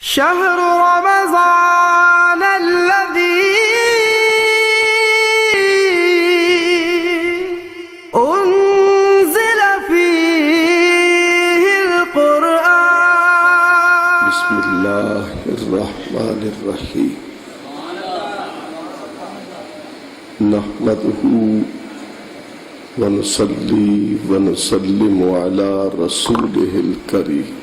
شهر رمضان الذي أنزل فيه القرآن. بسم الله الرحمن الرحيم. نحمده ونصلي ونسلم على رسوله الكريم.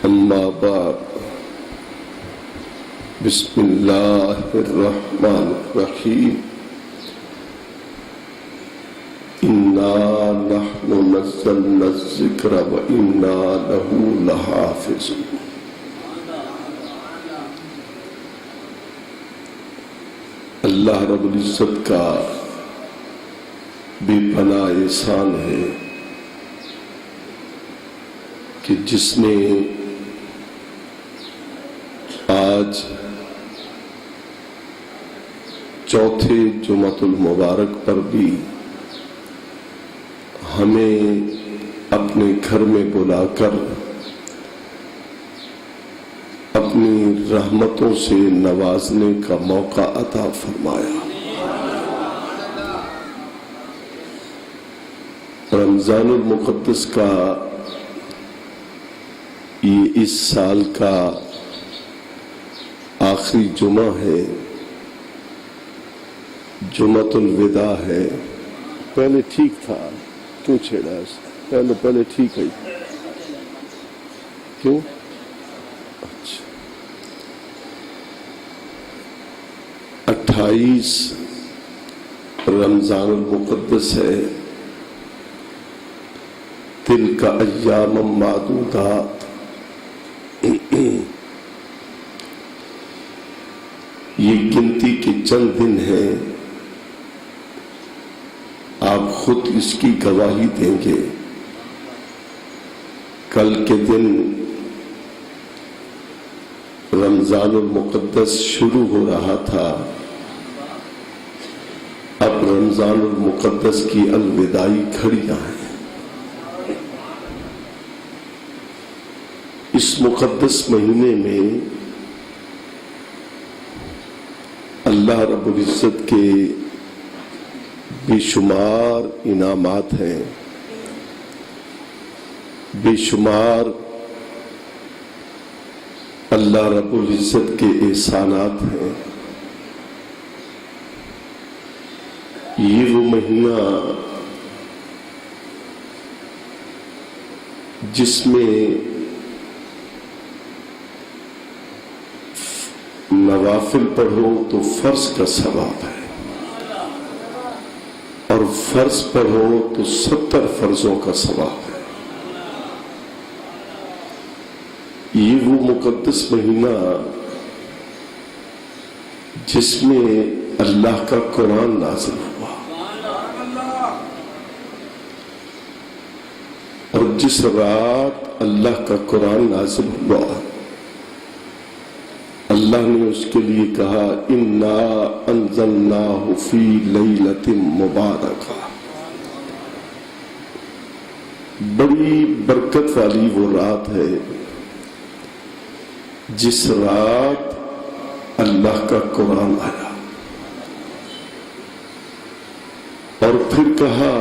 اما بعد، بسم الله الرحمن الرحيم. انا نحن نزلنا الذکر وانا له لحافظون. اللہ رب العزت کا بے پناہ احسان ہے کہ جس نے آج چوتھے جمعۃ المبارک پر بھی ہمیں اپنے گھر میں بلا کر اپنی رحمتوں سے نوازنے کا موقع عطا فرمایا. رمضان المقدس کا یہ اس سال کا آخری جمعہ ہے، جمعۃ الوداع ہے. پہلے ٹھیک تھا، کیوں چھیڑا؟ پہلے ٹھیک ہے، کیوں؟ اچھا، 28 رمضان المقدس ہے. تلک ایام معدودات، یہ گنتی کے چند دن ہیں. آپ خود اس کی گواہی دیں گے. کل کے دن رمضان المقدس شروع ہو رہا تھا، اب رمضان المقدس کی الوداعی گھڑیاں ہیں. اس مقدس مہینے میں اللہ رب العزت کے بے شمار انعامات ہیں، بے شمار اللہ رب العزت کے احسانات ہیں. یہ وہ مہینہ جس میں نوافل پڑھو تو فرض کا ثواب ہے، اور فرض پڑھو تو 70 فرضوں کا ثواب ہے. یہ وہ مقدس مہینہ جس میں اللہ کا قرآن نازل ہوا، اور جس رات اللہ کا قرآن نازل ہوا اللہ نے اس کے لیے کہا انا انزلناہ فی لیلۃ مبارکہ. بڑی برکت والی وہ رات ہے جس رات اللہ کا قرآن آیا. اور پھر کہا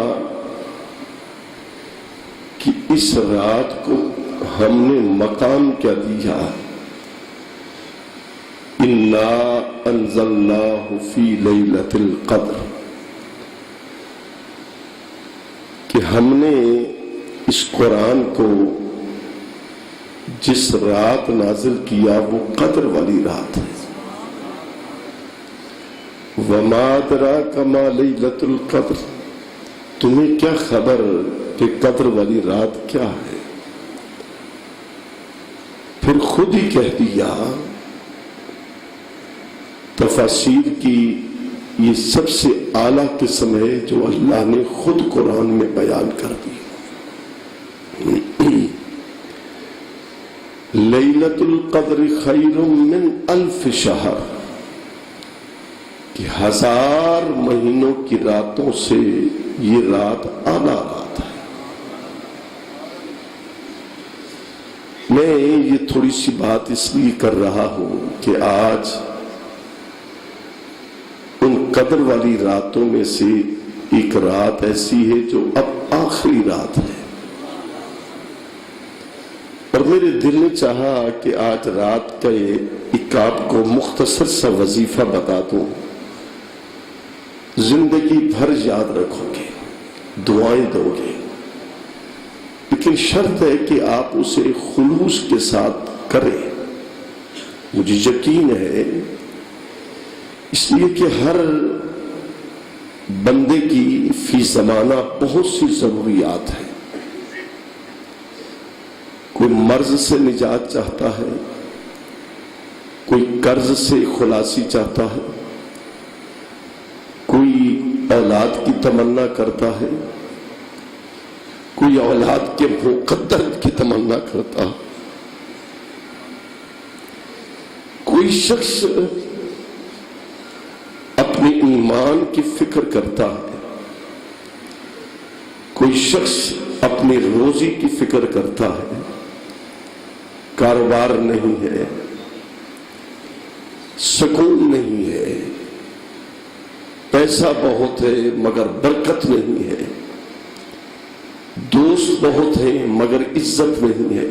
کہ اس رات کو ہم نے مقام کیا دیا، انا انزلناہ فی لیلۃ القدر، کہ ہم نے اس قرآن کو جس رات نازل کیا وہ قدر والی رات ہے. وما ادراک ما لیلۃ القدر، تمہیں کیا خبر کہ قدر والی رات کیا ہے؟ پھر خود ہی کہہ دیا. تفاسیر کی یہ سب سے اعلیٰ قسم ہے جو اللہ نے خود قرآن میں بیان کر دی. لیلۃ القدر خیر من 1000 شہر، کہ 1000 مہینوں کی راتوں سے یہ رات اعلیٰ رات ہے. میں یہ تھوڑی سی بات اس لیے کر رہا ہوں کہ آج ان قدر والی راتوں میں سے ایک رات ایسی ہے جو اب آخری رات ہے، اور میرے دل نے چاہا کہ آج رات کا ایک آپ کو مختصر سا وظیفہ بتا دوں، زندگی بھر یاد رکھو گے، دعائیں دو گے، لیکن شرط ہے کہ آپ اسے خلوص کے ساتھ کریں۔ مجھے یقین ہے، اس لیے کہ ہر بندے کی فی زمانہ بہت سی ضروریات ہیں۔ کوئی مرض سے نجات چاہتا ہے، کوئی قرض سے خلاصی چاہتا ہے، کوئی اولاد کی تمنا کرتا ہے، کوئی اولاد کے مقدر کی تمنا کرتا ہے، کوئی شخص اپنے ایمان کی فکر کرتا ہے، کوئی شخص اپنی روزی کی فکر کرتا ہے، کاروبار نہیں ہے، سکون نہیں ہے، پیسہ بہت ہے مگر برکت نہیں ہے، دوست بہت ہیں مگر عزت نہیں ہے،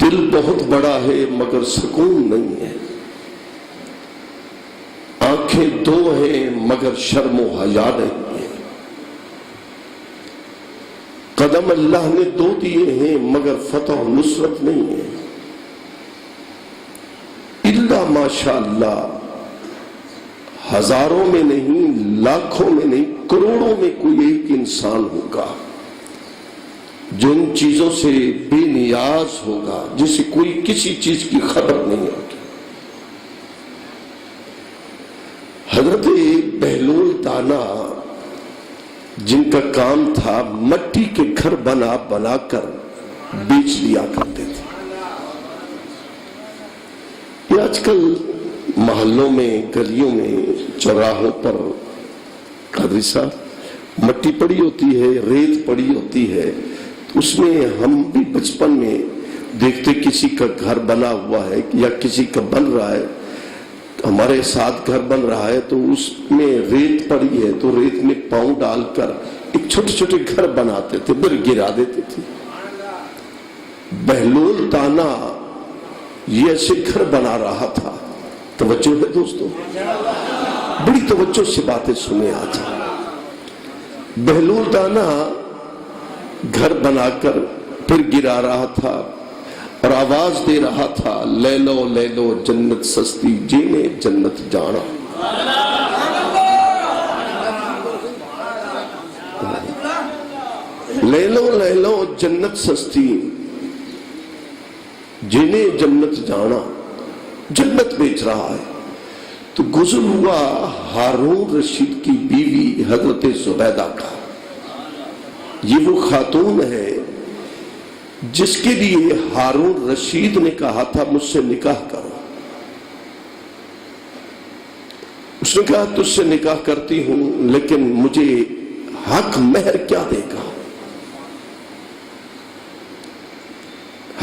دل بہت بڑا ہے مگر سکون نہیں ہے، آنکھیں دو ہیں مگر شرم و حیا نہیں ہے، قدم اللہ نے دو دیے ہیں مگر فتح و نصرت نہیں ہے، الا ماشاء اللہ، ہزاروں میں نہیں، لاکھوں میں نہیں، کروڑوں میں کوئی ایک انسان ہوگا جو ان چیزوں سے بے نیاز ہوگا، جسے کوئی کسی چیز کی خبر نہیں ہوگی۔ حضرت بہلول دانا جن کا کام تھا مٹی کے گھر بنا بنا کر بیچ دیا کرتے تھے۔ یہ آج کل محلوں میں، گلیوں میں، چوراہوں پر قادری صاحب مٹی پڑی ہوتی ہے، ریت پڑی ہوتی ہے، تو اس میں ہم بھی بچپن میں دیکھتے کسی کا گھر بنا ہوا ہے یا کسی کا بن رہا ہے، ہمارے ساتھ گھر بن رہا ہے تو اس میں ریت پڑی ہے تو ریت میں پاؤں ڈال کر ایک چھوٹے چھوٹے گھر بناتے تھے، پھر گرا دیتے تھے۔ بہلول دانا یہ ایسے گھر بنا رہا تھا۔ توجہ ہے دوستو، بڑی توجہ سے باتیں سنیں آج۔ بہلول دانا گھر بنا کر پھر گرا رہا تھا اور آواز دے رہا تھا، لے لو جنت سستی، جینے جنت جانا۔ لے لو جنت سستی، جینے جنت جانا، جنت بیچ رہا ہے۔ تو گزر ہوا ہارون رشید کی بیوی حضرت زبیدہ کا۔ یہ وہ خاتون ہے جس کے لیے ہارون رشید نے کہا تھا مجھ سے نکاح کرو۔ اس نے کہا تجھ سے نکاح کرتی ہوں لیکن مجھے حق مہر کیا دے گا؟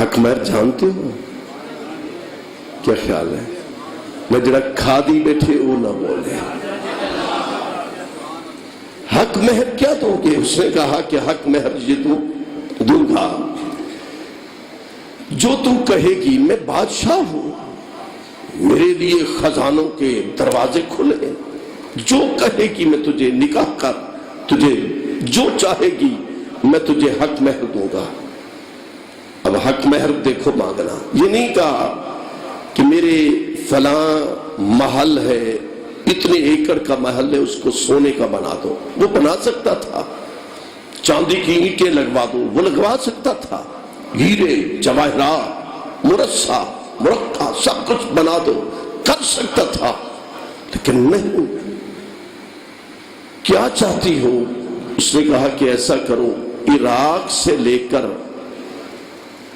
حق مہر جانتے ہو؟ کیا خیال ہے؟ میں جڑا کھادی بیٹھے وہ نہ بولے۔ حق مہر کیا دو گے؟ اس نے کہا کہ حق مہر یہ دوں گا جو تم کہے گی، میں بادشاہ ہوں، میرے لیے خزانوں کے دروازے کھلے، جو کہے گی میں تجھے نکاح کر، تجھے جو چاہے گی میں تجھے حق مہر دوں گا۔ اب حق مہر دیکھو مانگنا، یہ نہیں کہا کہ میرے فلاں محل ہے، اتنے ایکڑ کا محل ہے، اس کو سونے کا بنا دو۔ وہ بنا سکتا تھا، چاندی کی اینٹیں لگوا دو، وہ لگوا سکتا تھا، ہیرے جواہرات مرصع مرقع سب کچھ بنا دو، کر سکتا تھا، لیکن نہیں۔ کیا چاہتی ہو؟ اس نے کہا کہ ایسا کرو، عراق سے لے کر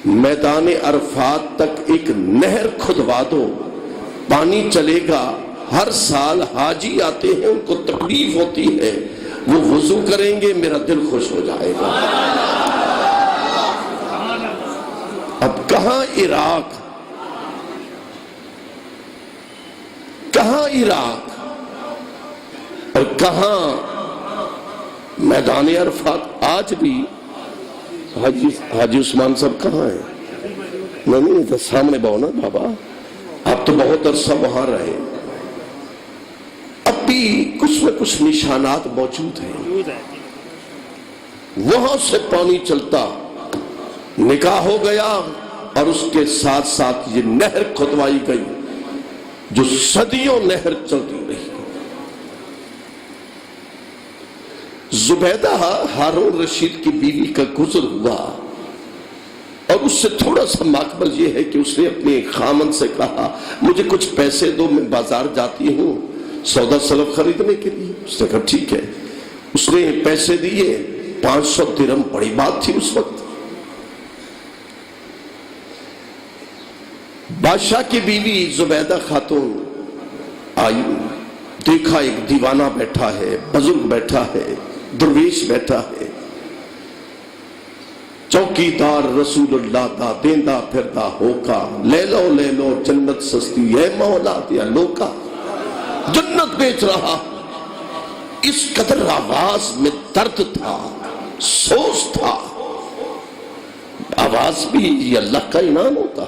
میدان عرفات تک ایک نہر کھدوا دو، پانی چلے گا، ہر سال حاجی آتے ہیں، ان کو تکلیف ہوتی ہے، وہ وضو کریں گے، میرا دل خوش ہو جائے گا۔ اب کہاں عراق، کہاں عراق اور کہاں میدان عرفات؟ آج بھی حاجی عثمان صاحب کہاں ہیں؟ نہیں تو سامنے بہو نا بابا، آپ تو بہت عرصہ وہاں رہے، اب بھی کچھ نہ کچھ نشانات موجود ہیں۔ وہاں سے پانی چلتا، نکاح ہو گیا اور اس کے ساتھ ساتھ یہ نہر کھدوائی گئی جو صدیوں نہر چلتی رہی۔ زبیدہ ہارون رشید کی بیوی کا گزر ہوا اور اس سے تھوڑا سا ماقبل یہ ہے کہ اس نے اپنے خامن سے کہا مجھے کچھ پیسے دو، میں بازار جاتی ہوں سودا سلف خریدنے کے لیے۔ اس نے کہا ٹھیک ہے، اس نے پیسے دیے، 500 درہم، بڑی بات تھی اس وقت۔ بادشاہ کی بیوی زبیدہ خاتون آئی، دیکھا ایک دیوانہ بیٹھا ہے، بزرگ بیٹھا ہے، درویش بیٹھا ہے، چوکیدار رسول اللہ دا دیندہ پھردا ہوکا، لے لو جنت سستی ہے مولا دیا لوکا، جنت بیچ رہا۔ اس قدر آواز میں درد تھا، سوز تھا۔ آواز بھی یہ اللہ کا انعام ہوتا،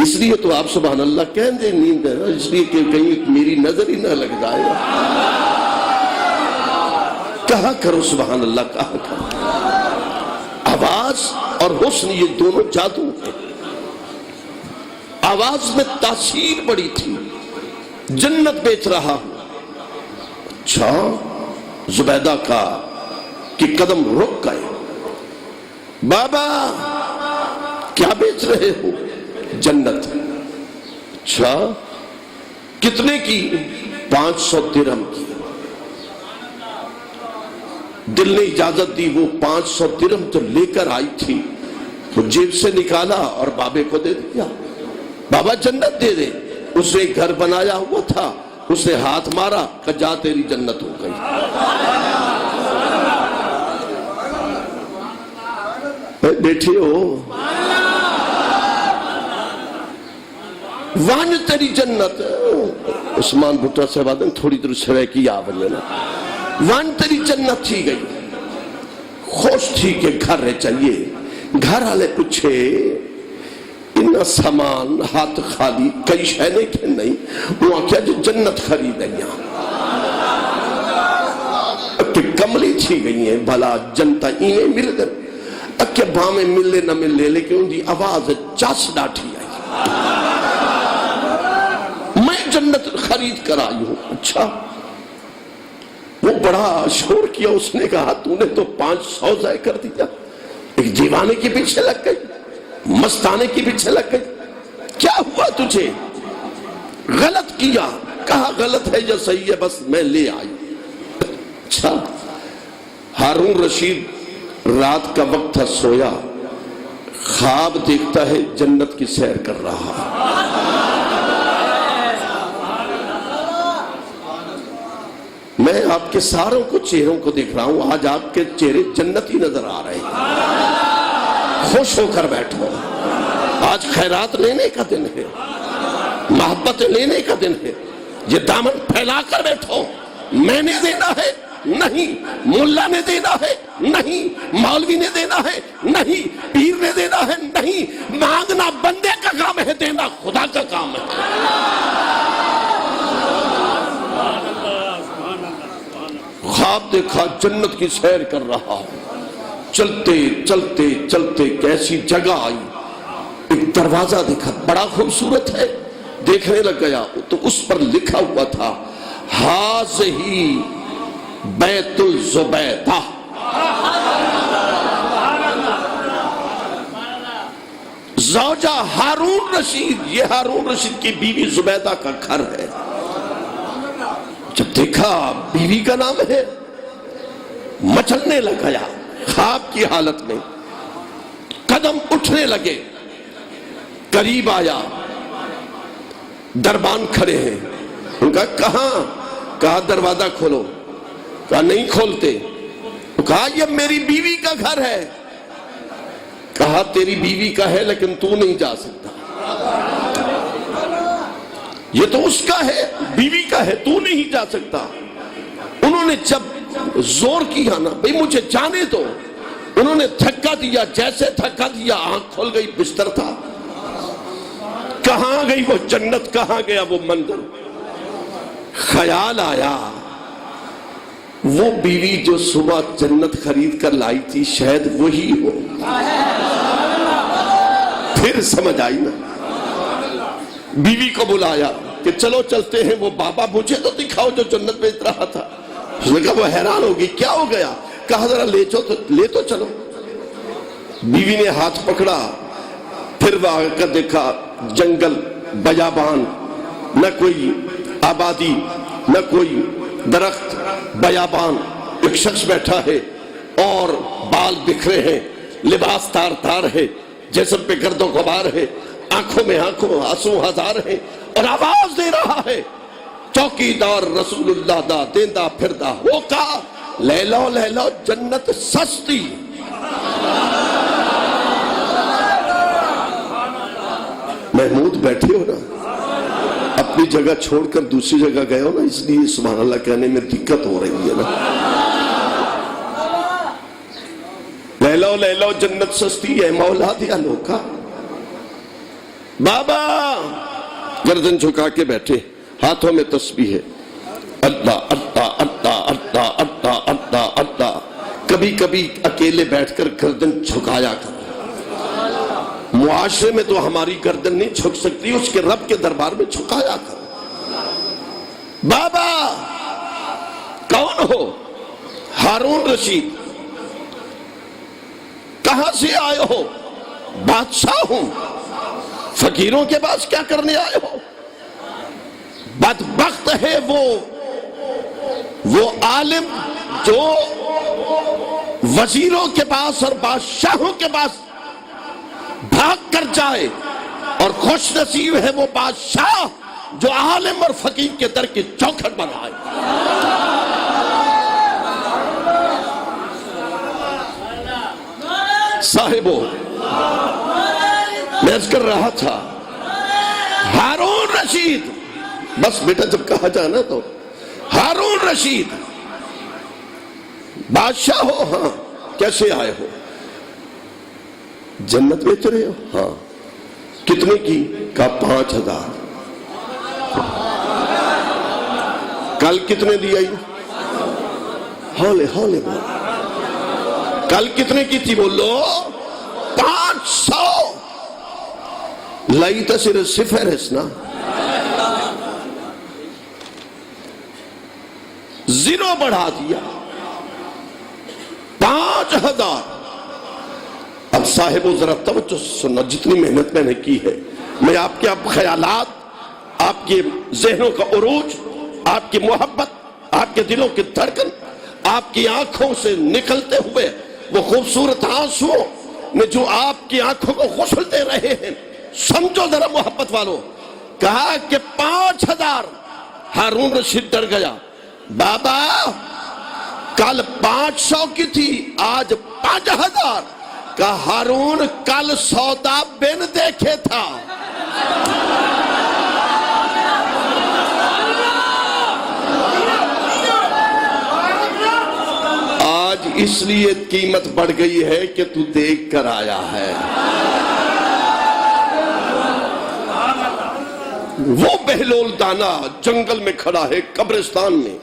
اس لیے تو آپ سبحان اللہ کہہ دیں نیند ہے، اس لیے کہ کہیں میری نظر ہی نہ لگ جائے۔ کہا کرو سبحان اللہ، کہا کرو۔ آواز اور حسن یہ دونوں جادو ہیں۔ آواز میں تاثیر بڑی تھی، جنت بیچ رہا ہوں۔ اچھا، زبیدہ کا کہ قدم رک گئے۔ بابا کیا بیچ رہے ہو؟ جنت۔ اچھا کتنے کی؟ 500 درہم کی۔ دل نے اجازت دی، وہ 500 درہم تو لے کر آئی تھی وہ جیب سے نکالا اور بابے کو دے دیا، بابا جنت دے دے۔ اس نے گھر بنایا ہوا تھا، اس نے ہاتھ مارا کہ جا تیری جنت ہو گئی۔ بیٹھے ہو وان تیری جنت۔ عثمان بھٹا صاحب آدم تھوڑی دیر سرے کی آونے نا، وان تیری جنت تھی گئی۔ خوش تھی کہ گھر رہ چاہیے۔ گھر آلے پوچھے انہا سامان ہاتھ خالی کئی شہنے کے نہیں، وہ کیا جو جنت خریدیں یہاں کہ کملی تھی گئی ہیں، بھلا جنتا انہیں مل گئے اکیا بھامیں ملے نہ ملے، لیکن ان دی آواز چاس ڈاٹھی آئی، میں جنت خرید کر آئی ہوں۔ اچھا، وہ بڑا شور کیا، اس نے کہا تو نے تو 500 ضائع کر دیا، ایک دیوانے کے پیچھے لگ گئی، مستانے کے پیچھے لگ گئی، کیا ہوا تجھے؟ غلط کیا؟ کہا غلط ہے یا صحیح ہے، بس میں لے آئی۔ اچھا، ہارون رشید رات کا وقت تھا، سویا، خواب دیکھتا ہے جنت کی سیر کر رہا۔ میں آپ کے ساروں کو چہروں کو دیکھ رہا ہوں، آج آپ کے چہرے جنتی نظر آ رہے ہیں۔ خوش ہو کر بیٹھو، آج خیرات لینے کا دن ہے، محبت لینے کا دن ہے، یہ دامن پھیلا کر بیٹھو۔ میں نے دینا ہے نہیں، ملا نے دینا ہے نہیں، مولوی نے دینا ہے نہیں، پیر نے دینا ہے نہیں، مانگنا بندے کا کام ہے، دینا خدا کا کام ہے۔ خواب دیکھا جنت کی سیر کر رہا، چلتے چلتے چلتے کیسی جگہ آئی، ایک دروازہ دیکھا، بڑا خوبصورت ہے، دیکھنے لگ گیا تو اس پر لکھا ہوا تھا ہاذہی بیت الزبیدہ۔ زوجہ ہارون رشید، یہ ہارون رشید کی بیوی زبیدہ کا گھر ہے۔ جب دیکھا بیوی کا نام ہے، مچلنے لگ گیا خواب کی حالت میں، قدم اٹھنے لگے، قریب آیا، دربان کھڑے ہیں، ان کا کہاں؟ کہا دروازہ کھولو، کہا نہیں کھولتے، کہا یہ میری بیوی کا گھر ہے، کہا تیری بیوی کا ہے لیکن تو نہیں جا سکتا، یہ تو اس کا ہے، بیوی کا ہے، تو نہیں جا سکتا۔ انہوں نے جب زور کیا نا بھئی مجھے جانے دو، انہوں نے دھکا دیا، جیسے دھکا دیا آنکھ کھل گئی، بستر تھا۔ کہاں گئی وہ جنت، کہاں گیا وہ منظر؟ خیال آیا وہ بیوی جو صبح جنت خرید کر لائی تھی شاید وہی ہو۔ پھر سمجھ آئی نا، بیوی کو بلایا کہ چلو چلتے ہیں، وہ بابا مجھے تو دکھاؤ جو جنت بیچ رہا تھا۔ اس نے کہا وہ حیران ہوگی کیا ہو گیا؟ کہا ذرا لے تو چلو۔ بیوی نے ہاتھ پکڑا، پھر وہ آ کر دیکھا جنگل، بیابان، نہ کوئی آبادی، نہ کوئی درخت، بیابان، ایک شخص بیٹھا ہے اور بال بکھرے ہیں، لباس تار تار ہے، جسم پہ گرد و غبار ہے، آنکھوں میں آنسو ہزار ہیں، اور آواز دے رہا ہے چوکیدار رسول اللہ دا دیندہ پھردہ ہو کا لے لو جنت سستی۔ محمود بیٹھے ہو نا، اپنی جگہ چھوڑ کر دوسری جگہ گئے ہو نا، اس لیے سبحان اللہ کہنے میں دقت ہو رہی ہے نا۔ لے لو جنت سستی ہے، مولا دیا لوکا۔ بابا گردن جھکا کے بیٹھے، ہاتھوں میں تسبیح ہے، اللہ اللہ اللہ اللہ اللہ اللہ اللہ۔ کبھی کبھی اکیلے بیٹھ کر گردن جھکایا کر۔ معاشرے میں تو ہماری گردن نہیں جھک سکتی، اس کے رب کے دربار میں جھکایا کر۔ بابا کون ہو؟ ہارون رشید۔ کہاں سے آئے ہو؟ بادشاہ ہوں۔ فقیروں کے پاس کیا کرنے آئے ہو؟ بدبخت ہے وہ عالم جو وزیروں کے پاس اور بادشاہوں کے پاس بھاگ کر جائے، اور خوش نصیب ہے وہ بادشاہ جو عالم اور فقیر کے در کی چوکھٹ بنائے۔ صاحبوں، میں عرض کر رہا تھا ہارون رشید، بس بیٹا جب کہا جانا تو ہارون رشید بادشاہ ہو، ہاں، کیسے آئے ہو؟ جنت بیچ رہے ہو؟ ہاں۔ کتنے کی؟ کہا 5000۔ کل کتنے دی آئی؟ ہولے ہولے بول۔ کل کتنے کی تھی بولو؟ 500۔ لائی تو صرف صفر ہے نا، زیرو بڑھا دیا، 5000۔ اب صاحبوں ذرا توجہ سننا، جتنی محنت میں نے کی ہے، میں آپ کے اب خیالات، آپ کے ذہنوں کا عروج، آپ کی محبت، آپ کے دلوں کی دھڑکن، آپ کی آنکھوں سے نکلتے ہوئے وہ خوبصورت آنسو نے جو آپ کی آنکھوں کو غسل دے رہے ہیں، سمجھو ذرا محبت والوں۔ کہا کہ 5000۔ ہارون رشید ڈر گیا، بابا کل 500 کی تھی، آج 5000۔ کہا ہارون کل سودا بن دیکھے تھا۔ آج اس لیے قیمت بڑھ گئی ہے کہ تو دیکھ کر آیا ہے۔ وہ بہلول دانا جنگل میں کھڑا ہے، قبرستان میں،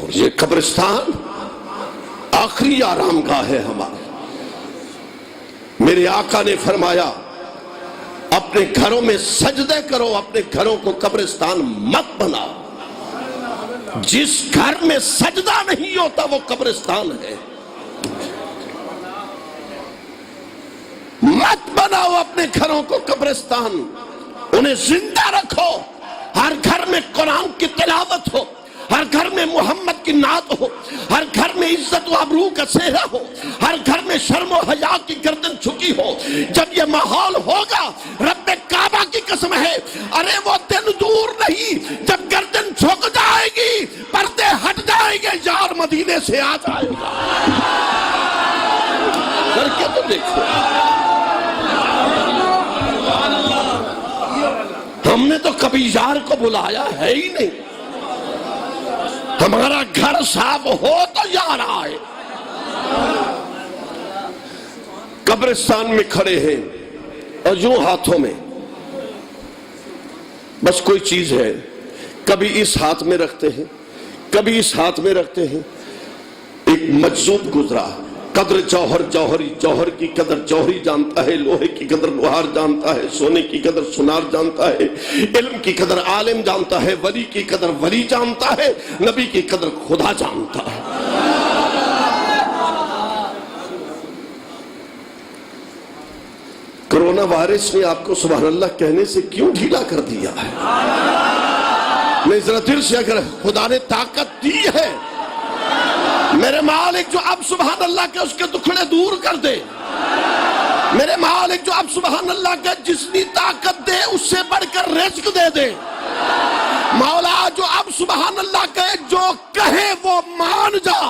اور یہ قبرستان آخری آرام گاہ ہے ہمارا۔ میرے آقا نے فرمایا اپنے گھروں میں سجدے کرو، اپنے گھروں کو قبرستان مت بناؤ۔ جس گھر میں سجدہ نہیں ہوتا وہ قبرستان ہے۔ مت بناؤ اپنے گھروں کو قبرستان، انہیں زندہ رکھو۔ ہر گھر میں قرآن کی تلاوت ہو، ہر گھر میں محمد کی نعت ہو، ہر گھر میں عزت و ابرو کا صحرا ہو، ہر گھر میں شرم و حیا کی گردن جھکی ہو۔ جب یہ ماحول ہوگا، رب کعبہ کی قسم ہے، ارے وہ دن دور نہیں جب گردن جھک جائے گی، پردے ہٹ جائیں گے، یار مدینے سے آ جائے گا۔ کبھی یار کو بلایا ہے ہی نہیں. ہمارا گھر صاف ہو تو یار آئے. قبرستان میں کھڑے ہیں اور یوں ہاتھوں میں بس کوئی چیز ہے، کبھی اس ہاتھ میں رکھتے ہیں، کبھی اس ہاتھ میں رکھتے ہیں. ایک مجذوب گزرا، قدر جوہر جوہری، جوہر کی قدر جوہری جانتا ہے، لوہے کی قدر لوہار جانتا ہے، سونے کی قدر سونار جانتا ہے، علم کی قدر عالم جانتا ہے، ولی کی قدر ولی جانتا ہے، نبی کی قدر خدا جانتا ہے. کرونا وائرس نے آپ کو سبحان اللہ کہنے سے کیوں ڈھیلا کر دیا ہے؟ میں ذرا دل سے، اگر خدا نے طاقت دی ہے، میرے مالک جو اب سبحان اللہ کے اس کے دکھڑے دور کر دے، میرے مالک جو اب سبحان اللہ کے جتنی طاقت دے اس سے بڑھ کر رزق دے دے، مولا جو اب سبحان اللہ کے جو کہے وہ مان جا.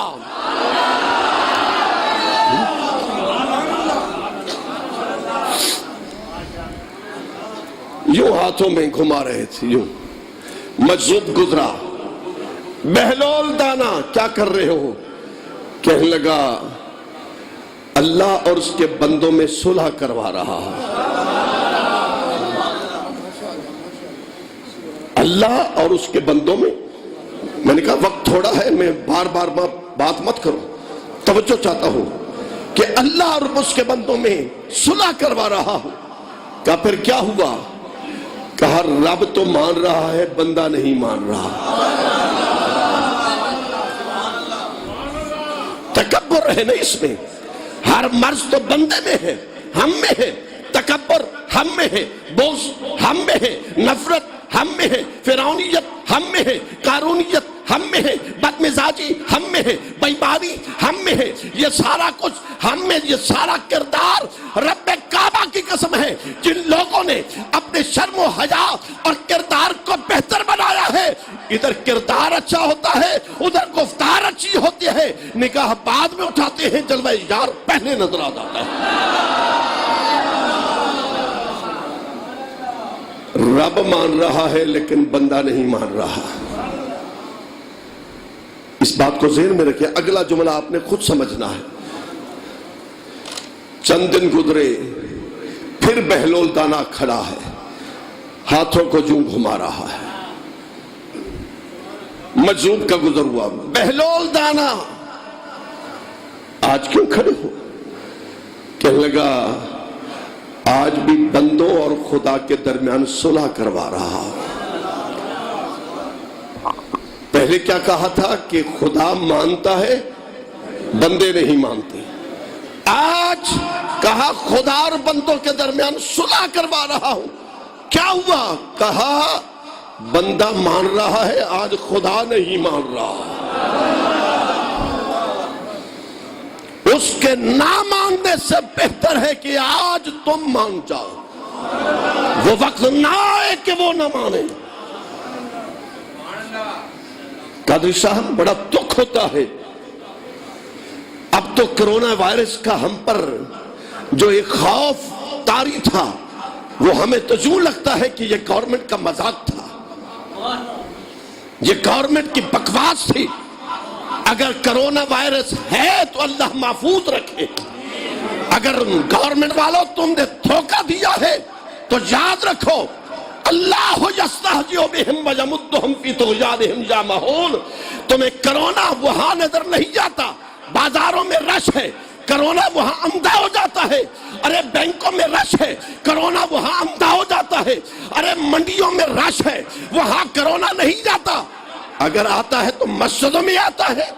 یوں ہاتھوں میں گھما رہے تھے، یوں مجذوب گزرا. بہلول دانا کیا کر رہے ہو؟ کہنے لگا اللہ اور اس کے بندوں میں صلح کروا رہا ہے. اللہ اور اس کے بندوں میں نے کہا وقت تھوڑا ہے، میں بار بار بات مت کروں، توجہ چاہتا ہوں کہ اللہ اور اس کے بندوں میں صلح کروا رہا ہوں. کہا پھر کیا ہوا؟ کہا رب تو مان رہا ہے، بندہ نہیں مان رہا. تکبر ہے نا اس میں، ہر مرض تو بندے میں ہے، ہم میں ہے. تکبر ہم میں ہے، بغض ہم میں ہے، نفرت ہم میں ہے، فرعونیت ہم میں ہے، قارونیت ہم میں ہے، بدمزاجی ہم میں ہے، بےایمانی ہم میں ہے. یہ سارا کچھ ہم میں، یہ سارا کردار رب کعبہ کی قسم ہے. جن لوگوں نے اپنے شرم و حیا اور کردار کو بہتر بنایا ہے، ادھر کردار اچھا ہوتا ہے، ادھر گفتار اچھی ہوتی ہے، نگاہ بعد میں اٹھاتے ہیں، جلوہ یار پہلے نظر آ جاتا ہے. رب مان رہا ہے لیکن بندہ نہیں مان رہا. اس بات کو ذہن میں رکھیں. اگلا جملہ آپ نے خود سمجھنا ہے. چند دن گزرے، پھر بہلول دانا کھڑا ہے، ہاتھوں کو جوں گھما رہا ہے. مجذوب کا گزر ہوا. بہلول دانا آج کیوں کھڑے ہو؟ کہنے لگا آج بھی بندوں اور خدا کے درمیان صلح کروا رہا. پہلے کیا کہا تھا کہ خدا مانتا ہے، بندے نہیں مانتے. آج کہا خدا اور بندوں کے درمیان صلح کروا رہا ہوں. کیا ہوا؟ کہا بندہ مان رہا ہے، آج خدا نہیں مان رہا. اس کے نہ ماننے سے بہتر ہے کہ آج تم مان جاؤ. وہ وقت نہ آئے کہ وہ نہ مانے. قادری صاحب بڑا دکھ ہوتا ہے. اب تو کرونا وائرس کا ہم پر جو ایک خوف طاری تھا، وہ ہمیں تو یوں لگتا ہے کہ یہ گورنمنٹ کا مذاق تھا، یہ گورنمنٹ کی بکواس تھی. اگر کرونا وائرس ہے تو اللہ محفوظ رکھے. اگر گورنمنٹ والوں تم نے دھوکہ دیا ہے تو یاد رکھو اللہ یستہزئ بہم ویمدہم فی طغیانہم یعمہون. تمہیں کرونا وہاں نظر نہیں آتا، بازاروں میں رش ہے، کرونا وہاں اندھا ہو جاتا ہے. ارے بینکوں میں رش ہے، کرونا وہاں اندھا ہو جاتا ہے. ارے منڈیوں میں رش ہے، وہاں کرونا نہیں جاتا. اگر آتا ہے تو مسجدوں میں آتا ہے.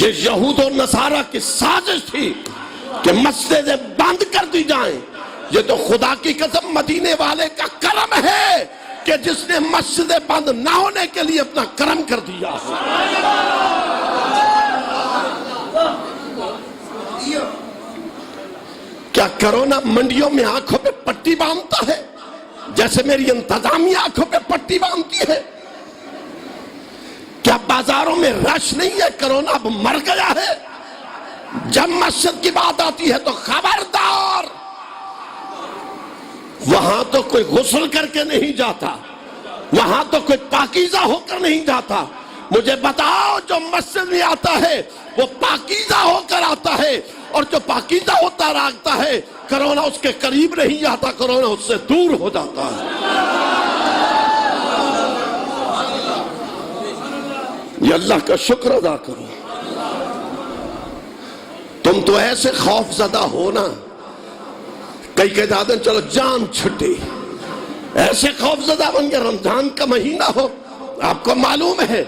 یہ یہود و نصارہ کی سازش تھی کہ مسجدیں بند کر دی جائیں. یہ تو خدا کی قسم مدینے والے کا کرم ہے کہ جس نے مسجدیں بند نہ ہونے کے لیے اپنا کرم کر دیا. کیا کرونا منڈیوں میں آنکھوں پہ پٹی باندھتا ہے جیسے میری انتظامیہ آنکھوں پہ پٹی باندھتی ہے؟ کیا بازاروں میں رش نہیں ہے؟ کرونا اب مر گیا ہے. جب مسجد کی بات آتی ہے تو خبردار وہاں تو کوئی غسل کر کے نہیں جاتا، وہاں تو کوئی پاکیزہ ہو کر نہیں جاتا. مجھے بتاؤ جو مسجد میں آتا ہے وہ پاکیزہ ہو کر آتا ہے، اور جو پاکیزہ ہوتا آتا ہے کرونا اس کے قریب نہیں آتا، کرونا اس سے دور ہو جاتا ہے. یہ اللہ کا شکر ادا کرو. تم تو ایسے خوف زدہ ہو نا، کئی کہتے ہیں چلو جان چھٹی، ایسے خوف زدہ بن گئے. رمضان کا مہینہ ہو، آپ کو معلوم ہے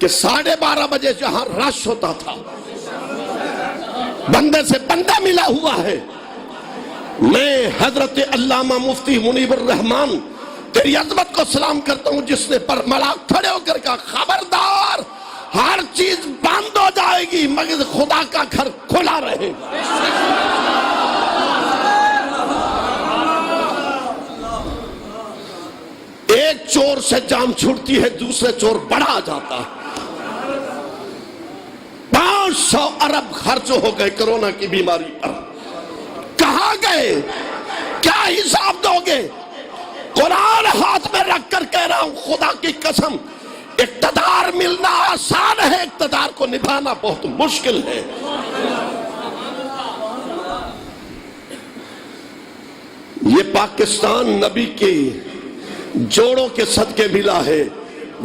کہ 12:30 بجے جہاں رش ہوتا تھا، بندے سے بندہ ملا ہوا ہے. میں حضرت علامہ مفتی منیب الرحمان تیری عظمت کو سلام کرتا ہوں، جس نے پر ملاک کھڑے ہو کر کہا خبردار ہر چیز بند ہو جائے گی مگر خدا کا گھر کھلا رہے گا. ایک چور سے جان چھوٹتی ہے، دوسرے چور بڑا جاتا ہے. 500 ارب خرچ ہو گئے کرونا کی بیماری پر. کہاں گئے؟ کیا حساب دو گے؟ قرآن ہاتھ میں رکھ کر کہہ رہا ہوں خدا کی قسم، اقتدار ملنا آسان ہے، اقتدار کو نبھانا بہت مشکل ہے. یہ پاکستان نبی کے جوڑوں کے صدقے ملا ہے،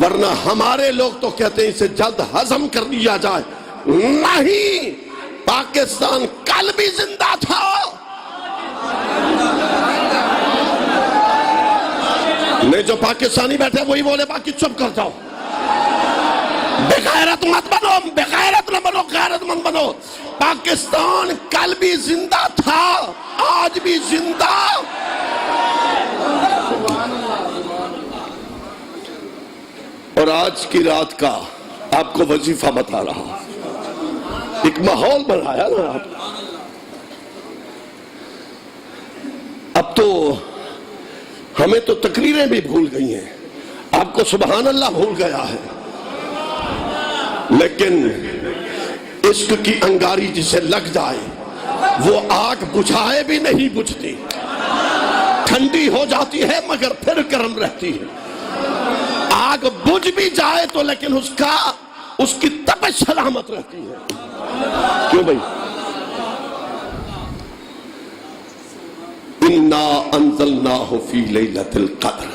ورنہ ہمارے لوگ تو کہتے ہیں اسے جلد ہضم کر دیا جائے. نہیں، پاکستان کل بھی زندہ تھا. نہیں، جو پاکستانی بیٹھے وہی بولے، باقی چپ کر جاؤ. بے غیرت مت بنو، بے غیرت نہ بنو، غیرت مند بنو. پاکستان کل بھی زندہ تھا، آج بھی زندہ. اور آج کی رات کا آپ کو وظیفہ بتا رہا ہوں. ایک ماحول بنایا نا آپ. اب تو ہمیں تو تقریریں بھی بھول گئی ہیں، آپ کو سبحان اللہ بھول گیا ہے. لیکن عشق کی انگاری جسے لگ جائے وہ آگ بجھائے بھی نہیں بجھتی، ٹھنڈی ہو جاتی ہے مگر پھر گرم رہتی ہے. آگ بجھ بھی جائے تو لیکن اس کی تپش سلامت رہتی ہے. کیوں بھائی؟ اِنَّا أَنزَلْنَاهُ فِي لَيْلَةِ الْقَدْرِ.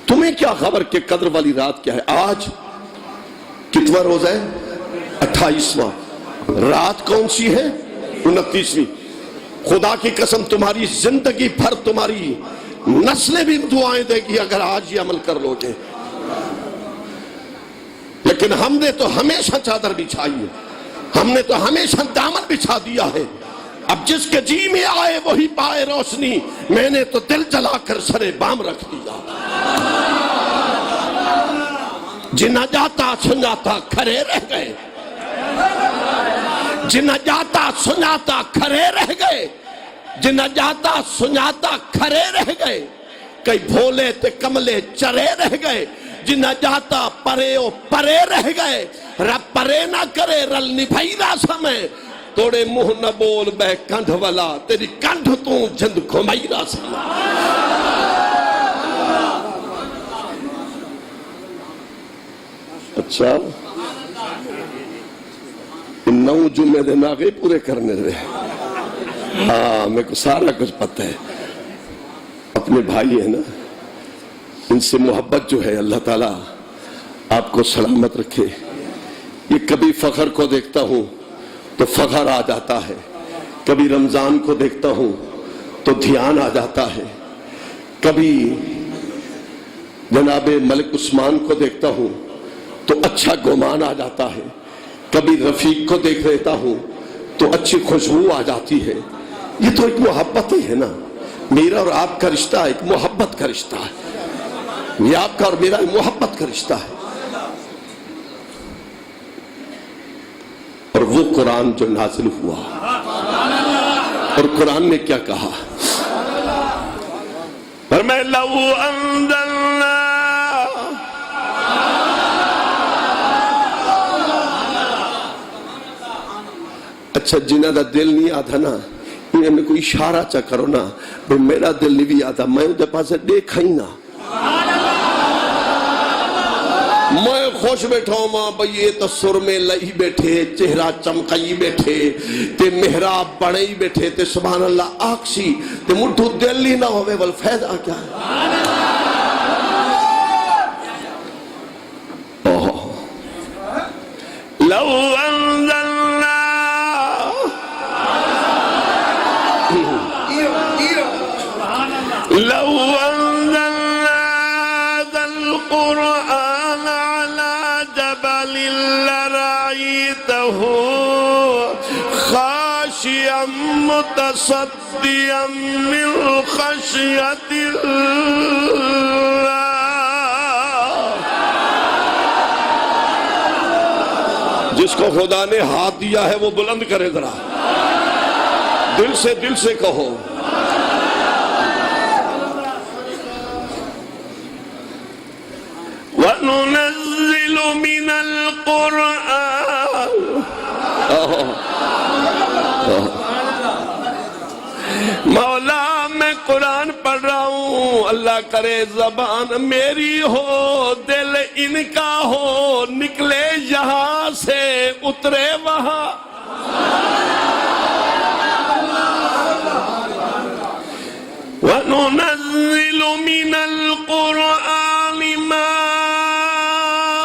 تمہیں کیا خبر کہ قدر والی رات کیا ہے؟ آج کتنا روزہ ہے؟ 28واں. رات کون سی ہے؟ 29ویں. خدا کی قسم تمہاری زندگی بھر تمہاری نسلیں بھی دعائیں دے گی اگر آج یہ عمل کر لو گے. لیکن ہم نے تو ہمیشہ چادر بچھائی ہے، ہم نے تو ہمیشہ دامن بچھا دیا ہے. اب جس کے جی میں آئے وہی پائے روشنی، میں نے تو دل جلا کر سرے بام رکھ دیا. جنہ جاتا سناتا کھڑے رہ گئے، جنہ جاتا سناتا کھڑے رہ گئے، جنہ جاتا سناتا کھڑے رہ گئے. کئی بھولے تے کملے چرے رہ گئے، جنہ جاتا پرے او پرے رہ گئے. رب پرے نہ کرے رل نبھائی را سمے، توڑے منہ نہ بول بے کنڈھ والا، تیری کنڈھ تو جند گھمائی را سمے. اچھا ان 9 جمعے دے ناغے پورے کرنے دے. ہاں میرے کو سارا کچھ پتہ ہے. اپنے بھائی ہیں نا، ان سے محبت جو ہے اللہ تعالیٰ آپ کو سلامت رکھے. یہ کبھی فخر کو دیکھتا ہوں تو فخر آ جاتا ہے، کبھی رمضان کو دیکھتا ہوں تو دھیان آ جاتا ہے، کبھی جناب ملک عثمان کو دیکھتا ہوں تو اچھا گمان آ جاتا ہے، کبھی رفیق کو دیکھ لیتا ہوں تو اچھی خوشبو آ جاتی ہے. یہ تو ایک محبت ہی ہے نا. میرا اور آپ کا رشتہ ایک محبت کا رشتہ ہے. یہ آپ کا اور میرا ایک محبت کا رشتہ ہے. اور وہ قرآن جو نازل ہوا، اور قرآن نے کیا کہا؟ فرمایا لَوْ أَنزَلْنَا. اچھا جنہ دا دل نہیں آدھا نا، میں کوئی اشارہ چا کرو نا بھئی میرا دل نہیں بھی آتا میں دے پاسے دیکھا ہی نا میں خوش بیٹھا ہوں ماں بھئی یہ تصور میں لئی بیٹھے چہرہ چمکائی بیٹھے تے محراب بڑھائی بیٹھے تے سبحان اللہ آکسی تے مٹھو دل ہی نہ ہوئے والفید کیا ہے لو انزلنا لو انزلنا ذا القرآن على جبل لرأيته خاشعا متصدعا من خشية الله جس کو خدا نے ہاتھ دیا ہے وہ بلند کرے ذرا دل سے کہو وَنُنَزِّلُ مِنَ الْقُرْآنِ مولا میں قرآن پڑھ رہا ہوں اللہ کرے زبان میری ہو دل ان کا ہو نکلے یہاں سے اترے وہاں وَنُنَزِّلُ مِنَ الْقُرْآنِ مَا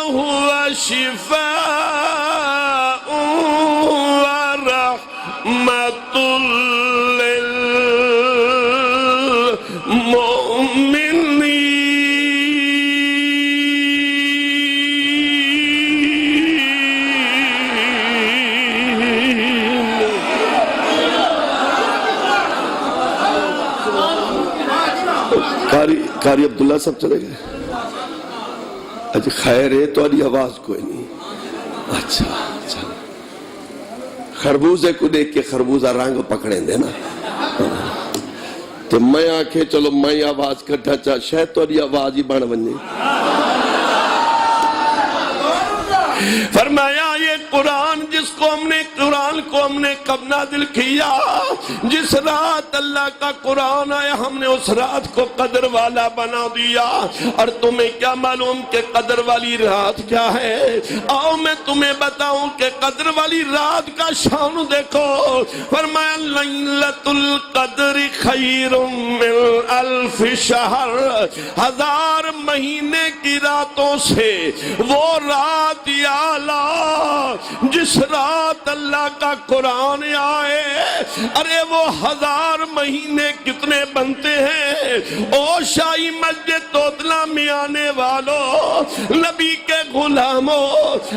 هُوَ شِفَاءٌ وَرَحْمَةٌ قاری عبداللہ سب چلے گئے اچھا خیر ہے تو آدھی آواز کوئی نہیں اچھا خربوزے کو دیکھ کے خربوزہ رنگ پکڑیں دے نا تو میں آنکھیں چلو میں آواز کٹھا چاہ شاید تو آدھی آواز ہی بڑھ بنی فرمایا یہ قرآن جس کو ہم نے کب نازل کیا جس رات اللہ کا قرآن آیا ہم نے اس رات کو قدر والا بنا دیا اور تمہیں کیا معلوم کہ قدر والی رات کیا ہے آؤ میں تمہیں بتاؤں کہ قدر والی رات کا شان دیکھو فرمایا لیلۃ القدر خیر من الف شہر 1000 مہینے کی راتوں سے وہ رات اعلیٰ جس رات اللہ کا قرآن آئے ارے وہ 1000 مہینے کتنے بنتے ہیں او شاہی مسجد توتلا میں آنے والوں نبی کے غلاموں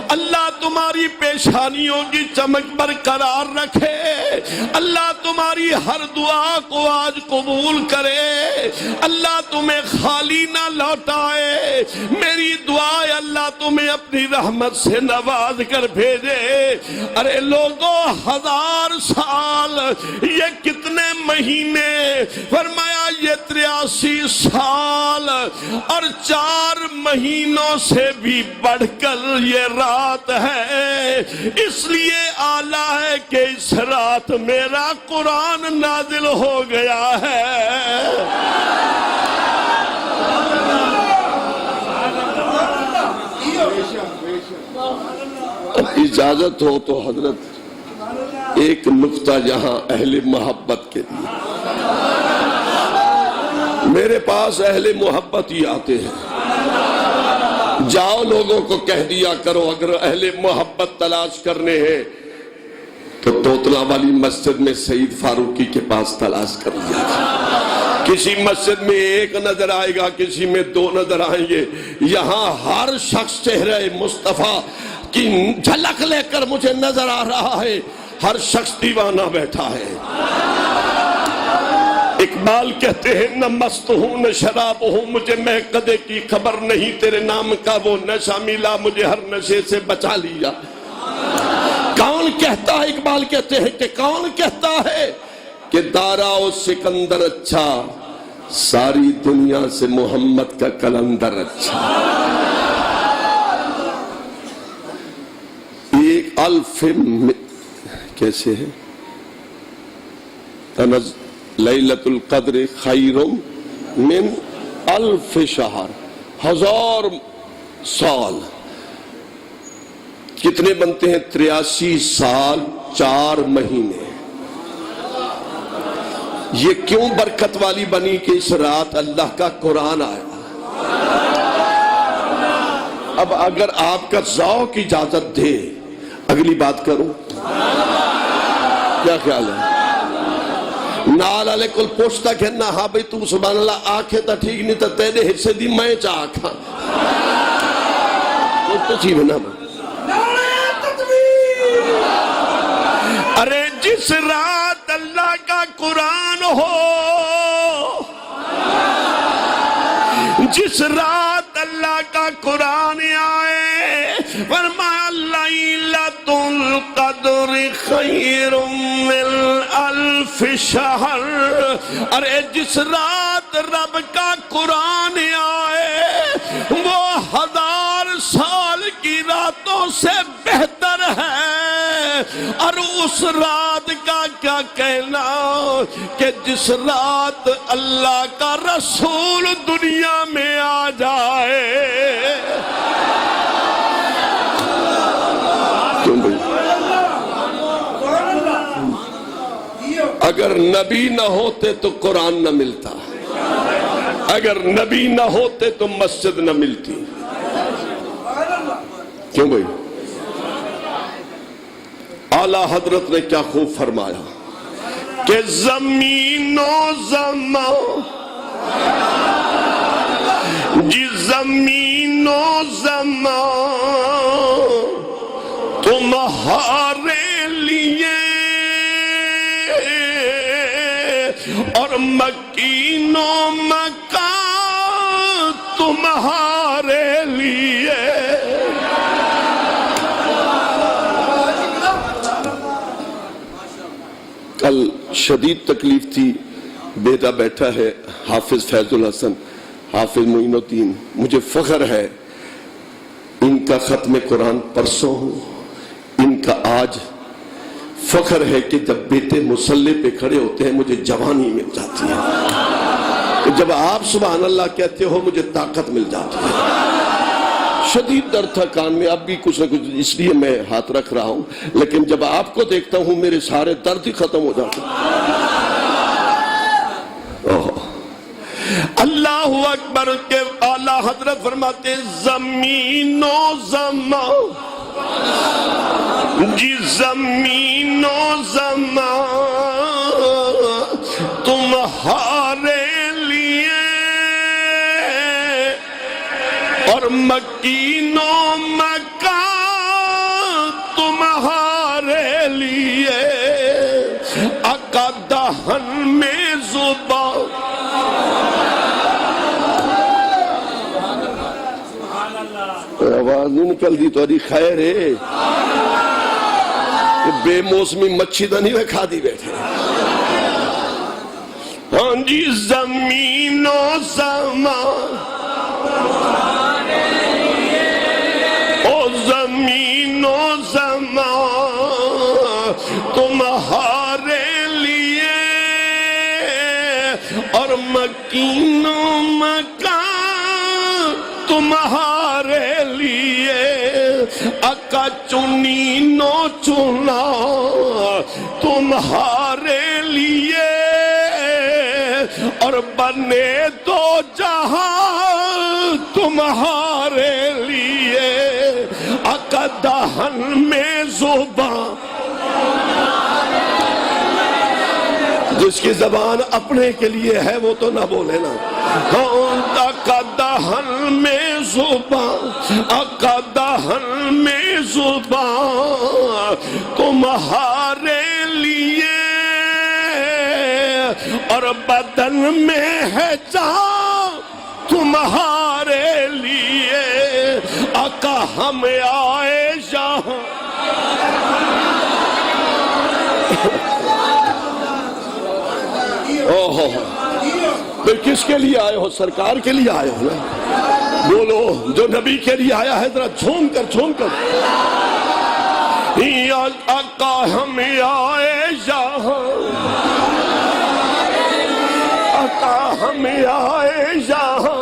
اللہ تمہاری پیشانیوں کی چمک برقرار رکھے اللہ تمہاری ہر دعا کو آج قبول کرے اللہ تمہیں خالی نہ لوٹائے میری دعا ہے اللہ تمہیں اپنی رحمت سے نواز کر بھیجے ارے لوگوں 1000 سال یہ کتنے مہینے فرمایا یہ 83 سال اور 4 مہینوں سے بھی بڑھ کر یہ رات ہے اس لیے اعلیٰ ہے کہ اس رات میرا قرآن نازل ہو گیا ہے اجازت ہو تو حضرت ایک نقطہ یہاں اہل محبت کے لیے میرے پاس اہل محبت ہی آتے ہیں جاؤ لوگوں کو کہہ دیا کرو اگر اہل محبت تلاش کرنے ہیں تو توتلا والی مسجد میں سعید فاروقی کے پاس تلاش کر لیا کسی مسجد میں 1 نظر آئے گا کسی میں 2 نظر آئیں گے یہاں ہر شخص چہرہ مصطفیٰ کی جھلک لے کر مجھے نظر آ رہا ہے ہر شخص دیوانہ بیٹھا ہے اقبال کہتے ہیں نہ مست ہوں نہ شراب ہوں مجھے محقدے کی خبر نہیں تیرے نام کا وہ نشہ ملا مجھے ہر نشے سے بچا لیا کون کہتا ہے اقبال کہتے ہیں کہ کون کہتا ہے کہ دارا و سکندر اچھا ساری دنیا سے محمد کا کلندر اچھا ایک الف کیسے ہے لیلۃ القدر خیر من الف شہر، 1000 سال کتنے بنتے ہیں؟ 83 سال 4 مہینے۔ یہ کیوں برکت والی بنی کہ اس رات اللہ کا قرآن آیا۔ اب اگر آپ کا ذوق اجازت دے اگلی بات کروں، کیا خیال ہے؟ نال والے کو پوچھتا کہنا ہاں بھئی تو سبحان اللہ آنکھیں تا ٹھیک نہیں تا تیرے حصے دی میں چاہ کھاں تو چیز بنا میں۔ ارے جس رات اللہ کا قرآن ہو، جس رات اللہ کا قرآن آئے، فرمایا لیلۃ القدر خیر من الف شہر۔ ارے جس رات رب کا قرآن آئے وہ 1000 سال کی راتوں سے بہتر ہے۔ اور اس رات کا کیا کہنا کہ جس رات اللہ کا رسول دنیا میں آ جائے۔ اگر نبی نہ ہوتے تو قرآن نہ ملتا، اگر نبی نہ ہوتے تو مسجد نہ ملتی۔ کیوں بھائی؟ اعلیٰ حضرت نے کیا خوب فرمایا کہ زمین و زمان، جی زمین و زمان تمہارے لیے اور مکین و مکان تمہارے لیے۔ کل شدید تکلیف تھی، بیٹا بیٹھا ہے حافظ فیض الحسن، حافظ معین الدین، مجھے فخر ہے ان کا ختم قرآن پرسوں ہوں، ان کا آج فخر ہے کہ جب بیٹے مصلی پہ کھڑے ہوتے ہیں مجھے جوانی مل جاتی ہے، جب آپ سبحان اللہ کہتے ہو مجھے طاقت مل جاتی ہے۔ شدید درد تھا کان میں، اب بھی کچھ نہ کچھ اس لیے میں ہاتھ رکھ رہا ہوں، لیکن جب آپ کو دیکھتا ہوں میرے سارے درد ہی ختم ہو جاتے ہیں۔ اللہ اکبر کے اعلیٰ حضرت فرماتے زمین و زمان، جی زمین و زمان تمہارے لیے اور مکین و مکان تمہارے لیے۔ آقا دہن میں زبان، آواز نہیں نکل دی تو خیر ہے، بے موسمی مچھی تو نہیں کھا دی بیٹھے۔ ہاں جی زمین و زمان، او زمین و زمان تمہارے لیے اور مکین و مکان تمہارے لیے۔ آقا چنی نو چنا تمہارے لیے اور بنے دو جہاں تمہارے لیے۔ آقا دہن میں زبان، جس کی زبان اپنے کے لیے ہے وہ تو نہ بولے نا۔ آقا دہن میں زبان، آقا دہن میں زبان تمہارے لیے اور بدن میں ہے جان تمہارے لیے۔ آقا ہم آئے جہاں، پھر کس کے لیے آئے ہو؟ سرکار کے لیے آئے ہو نا، بولو جو نبی کے لیے آیا ہے ذرا جھوم کر۔ آقا ہم آئے یہاں آقا ہم آئے جہاں،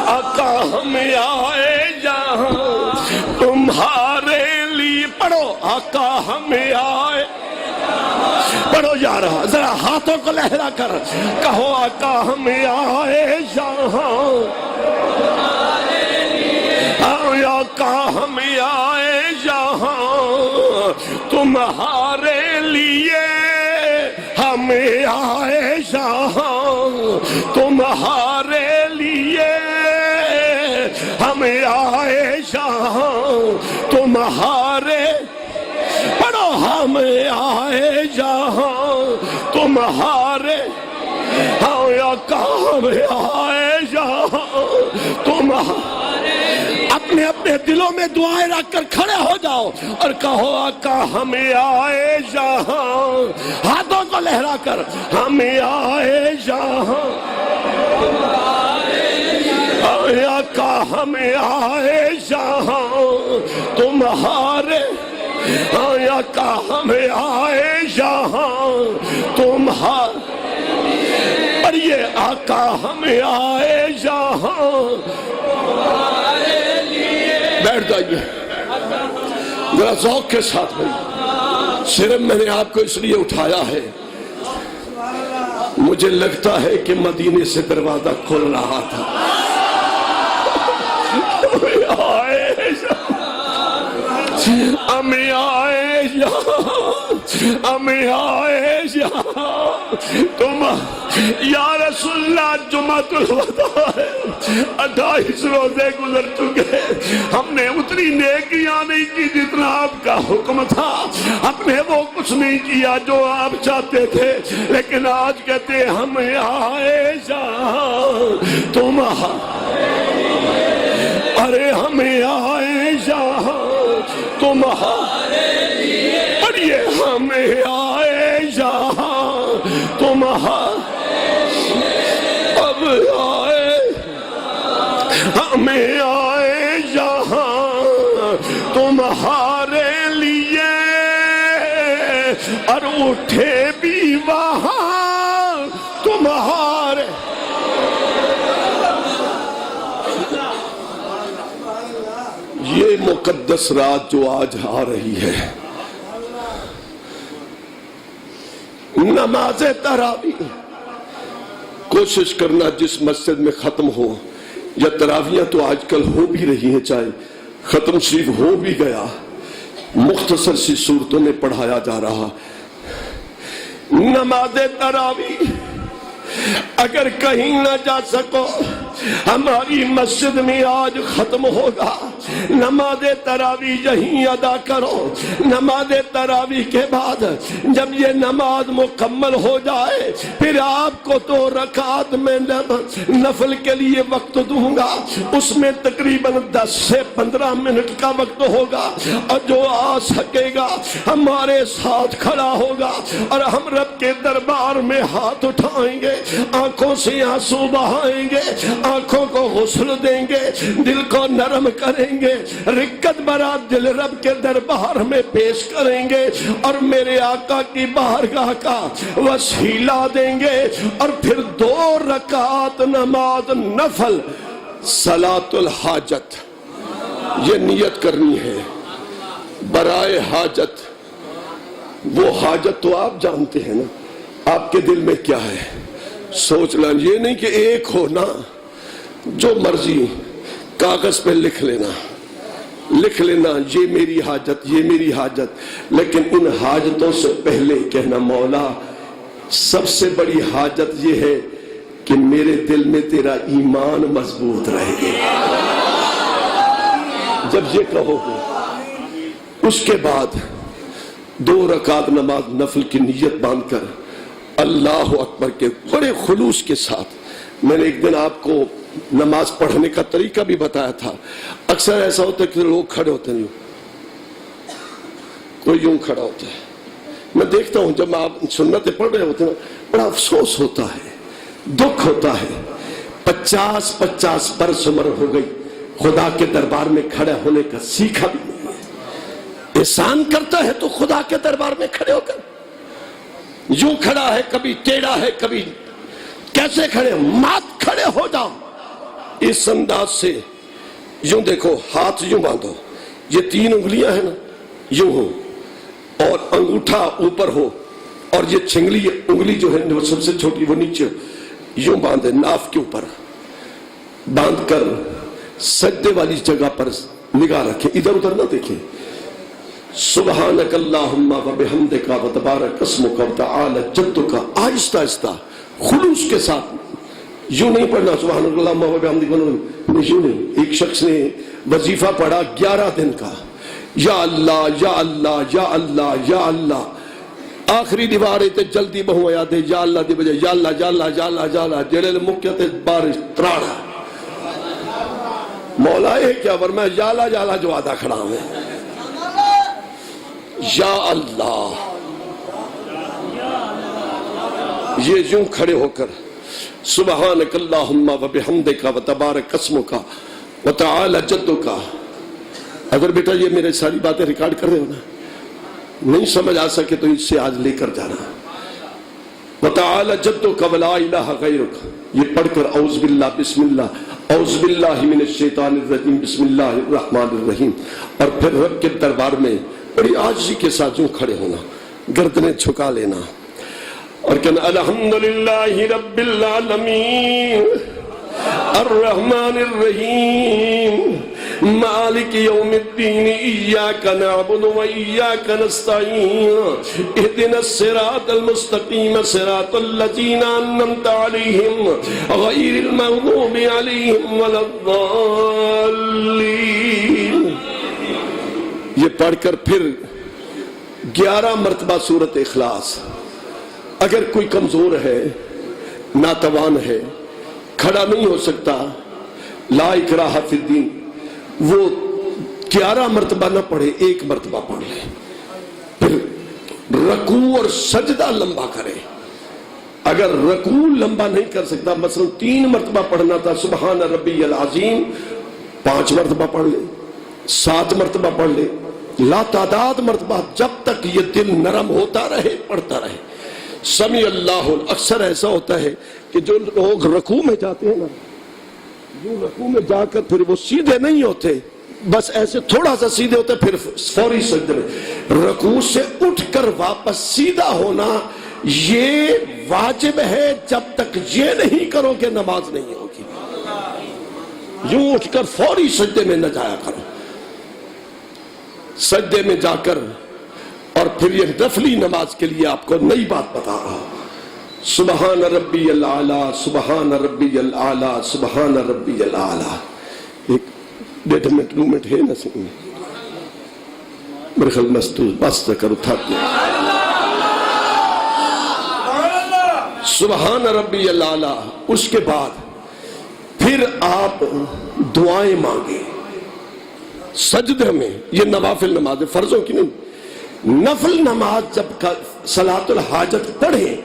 آقا ہم آئے جہاں تمہارے لیے، پڑھو آقا ہم آئے، پڑھو یار ذرا ہاتھوں کو لہرا کر کہو آقا ہم آئے جہاں، آقا ہم آئے جہاں تمہارے لیے، ہم آئے جہاں تمہارے لیے، ہم آئے جہاں تمہارے، پڑھو ہم آئے جہاں تمہارے، ہاں آقا ہم آئے جہاں تمہارے، اپنے اپنے دلوں میں دعائیں رکھ کر کھڑے ہو جاؤ اور کہو آقا ہم آئے جہاں، ہاتھوں کو لہرا کر ہم آئے جہاں، آقا ہم آئے جہاں تمہارے، آقا ہم آئے جہاں تمہارے، پڑھیے آقا ہم آئے جہاں، بیٹھ جائیے ذرا ذوق کے ساتھ بھائی، صرف میں نے آپ کو اس لیے اٹھایا ہے، مجھے لگتا ہے کہ مدینے سے دروازہ کھل رہا تھا، ہم آئے جہاں، ہم آئے جہاں تم، یا رسول اللہ جمعۃ الوداع ہے، 28 روزے گزر چکے، ہم نے اتنی نیکیاں نہیں کی جتنا آپ کا حکم تھا، ہم نے وہ کچھ نہیں کیا جو آپ چاہتے تھے، لیکن آج کہتے ہیں ہم آئے جہاں تم، ارے ہم آئے جہاں تمہارے لیے، پڑھیے ہم آئے جہاں تمہارے لیے، اب آئے ہم آئے جہاں تمہارے لیے، اور اٹھے بھی وہاں تمہارے، یہ مقدس رات جو آج آ رہی ہے، نماز تراویح کوشش کرنا جس مسجد میں ختم ہو، یا تراویحاں تو آج کل ہو بھی رہی ہیں، چاہے ختم شریف ہو بھی گیا، مختصر سی صورتوں میں پڑھایا جا رہا، نماز تراویح اگر کہیں نہ جا سکو، ہماری مسجد میں آج ختم ہوگا، نماز تراویح یہیں ادا کرو، نماز تراویح کے بعد جب یہ نماز مکمل ہو جائے، پھر آپ کو 2 رکعت میں نفل کے لیے وقت دوں گا، اس میں تقریباً 10 سے 15 منٹ کا وقت ہوگا، اور جو آ سکے گا ہمارے ساتھ کھڑا ہوگا، اور ہم رب کے دربار میں ہاتھ اٹھائیں گے، آنکھوں سے آنسو بہائیں گے، آنکھوں کو غسل دیں گے، دل کو نرم کریں گے، رکت برا دل رب کے دربار میں پیش کریں گے، اور میرے آقا کی بارگاہ کا وسیلہ دیں گے، اور پھر 2 رکعت نماز نفل صلاۃ الحاجت، یہ نیت کرنی ہے برائے حاجت، وہ حاجت تو آپ جانتے ہیں نا، آپ کے دل میں کیا ہے، سوچ لیں، یہ نہیں کہ ایک ہو نا، جو مرضی کاغذ پہ لکھ لینا، یہ میری حاجت، یہ میری حاجت، لیکن ان حاجتوں سے پہلے کہنا مولا سب سے بڑی حاجت یہ ہے کہ میرے دل میں تیرا ایمان مضبوط رہے، جب یہ کہو گے اس کے بعد 2 رکعت نماز نفل کی نیت باندھ کر اللہ اکبر کے بڑے خلوص کے ساتھ، میں نے ایک دن آپ کو نماز پڑھنے کا طریقہ بھی بتایا تھا، اکثر ایسا ہوتا ہے کہ لوگ کھڑے ہوتے ہیں، کوئی یوں کھڑا ہوتا ہے، میں دیکھتا ہوں جب آپ سنتیں پڑھ رہے ہوتے ہیں بڑا افسوس ہوتا ہے، دکھ ہوتا ہے، 50 برس عمر ہو گئی، خدا کے دربار میں کھڑے ہونے کا سیکھا بھی نہیں ہے، احسان کرتا ہے تو خدا کے دربار میں کھڑے ہو کر یوں کھڑا ہے، کبھی ٹیڑھا ہے، کبھی کیسے کھڑے؟ مات کھڑے ہو جاؤ اس انداز سے. یوں دیکھو، ہاتھ یوں باندھو، یہ 3 انگلیاں ہیں نا، یوں ہو اور انگوٹھا اوپر ہو اور یہ چھنگلی انگلی جو ہے وہ سب سے چھوٹی وہ نیچے یوں باندھے ناف کے اوپر باندھ کر سجدے والی جگہ پر نگاہ رکھے، ادھر ادھر نہ دیکھیں. سبحانک اللہم و بحمدک و تبارک اسمک و تعالی جدک، آہستہ آہستہ خلوص کے ساتھ. یوں نہیں پڑھنا سبحان اللہ و بحمدہ، یوں نہیں. ایک شخص نے وظیفہ پڑھا 11 دن کا، یا اللہ یا اللہ یا اللہ یا اللہ. آخری دیوارے تے جلدی بہو آیا دے یا اللہ دی بجائے یا اللہ یا اللہ یا اللہ یا اللہ. جڑے مکیا تے بارش تراڑا مولا ہے کیا، ورنہ یا اللہ جو آدھا کھڑا ہوں یا اللہ. یہ یوں کھڑے ہو کر سبحانک اللہم و بحمدک و تبارک اسمک و تعالی جدک. اگر بیٹا یہ میرے ساری باتیں ریکارڈ کر رہے ہو نا، نہیں سمجھ آ سکے تو اس سے آج لے کر جانا. وَتَعَالَ جَدُّكَ وَلَا إِلَهَ غَيْرُكَ، یہ پڑھ کر اعوذ باللہ بسم اللہ اعوذ باللہ من الشیطان الرجیم بسم اللہ الرحمن الرحیم، اور پھر رب کے دربار میں بڑی عاجزی کے ساتھ یوں کھڑے ہونا، گردنیں جھکا لینا اور کہنا الحمدللہ رب العالمین الرحمن الرحیم مالک یوم الدین ایاک نعبد و ایاک نستعین اہدنا الصراط المستقیم صراط الذین انعمت علیہم غیر المغضوب علیہم ولا الضالین. یہ پڑھ کر پھر 11 مرتبہ سورۃ اخلاص. اگر کوئی کمزور ہے، ناتوان ہے، کھڑا نہیں ہو سکتا، لا اکراہ فی الدین، وہ 11 مرتبہ نہ پڑھے، 1 مرتبہ پڑھ لے. پھر رکوع اور سجدہ لمبا کرے. اگر رکوع لمبا نہیں کر سکتا، مثلا 3 مرتبہ پڑھنا تھا سبحان ربی العظیم، 5 مرتبہ پڑھ لے، 7 مرتبہ پڑھ لے، لا تعداد مرتبہ، جب تک یہ دل نرم ہوتا رہے پڑھتا رہے. سمیع اللہ. اکثر ایسا ہوتا ہے کہ جو لوگ رکوع میں جاتے ہیں نا، جو رکوع میں جا کر پھر وہ سیدھے نہیں ہوتے، بس ایسے تھوڑا سا سیدھے ہوتے پھر فوری سجدے میں. رکوع سے اٹھ کر واپس سیدھا ہونا یہ واجب ہے، جب تک یہ نہیں کرو کہ نماز نہیں ہوگی. یوں اٹھ کر فوری سجدے میں نہ جایا کرو. سجدے میں جا کر، اور پھر یہ نفلی نماز کے لیے آپ کو نئی بات بتا رہا ہوں. سبحان ربی العالی سبحان ربی العالی سبحان ربی العالی. ایک 1.5 منٹ 2 منٹ ہے نا سنیں میرے خیال مستوز بس کرو تھک گیا. سبحان ربی العالی. اس کے بعد پھر آپ دعائیں مانگیں سجدے میں. یہ نوافل نماز ہے، فرضوں کی نہیں. نفل نماز جب صلاۃ الحاجت پڑھیں،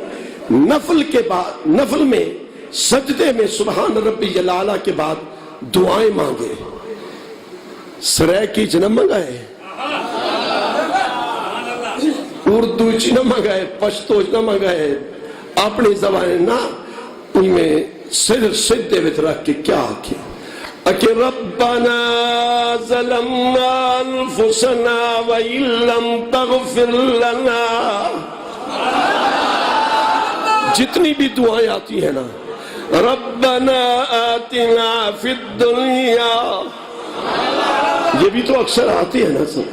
نفل کے بعد، نفل میں سجدے میں سبحان ربی العالی کے بعد دعائیں مانگے. سرائے کی نہ منگائے، اردو چ نہ منگائے، پشتو چ نہ منگائے، اپنی زبانیں نہ، ان میں صرف سجدے میں رکھ کے کیا آکھے کہ ربنا ظلمنا انفسنا وان لم تغفر لنا. جتنی بھی دعائیں آتی ہیں نا، ربنا آتنا فی الدنیا، یہ بھی تو اکثر آتی ہے نا سب.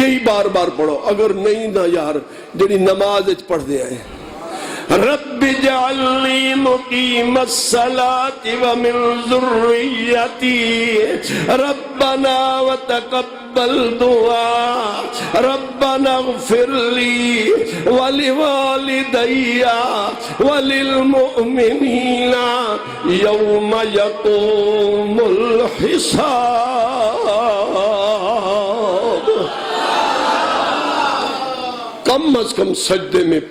یہی بار بار پڑھو. اگر نہیں نا یار جڑی نماز پڑھ دے آئے رب اجعلنی مقیم الصلاة ومن ذریتی ربنا وتقبل دعا ربنا اغفر لی ولوالدی وللمؤمنین یوم یقوم الحساب. کم از کم سجدے میں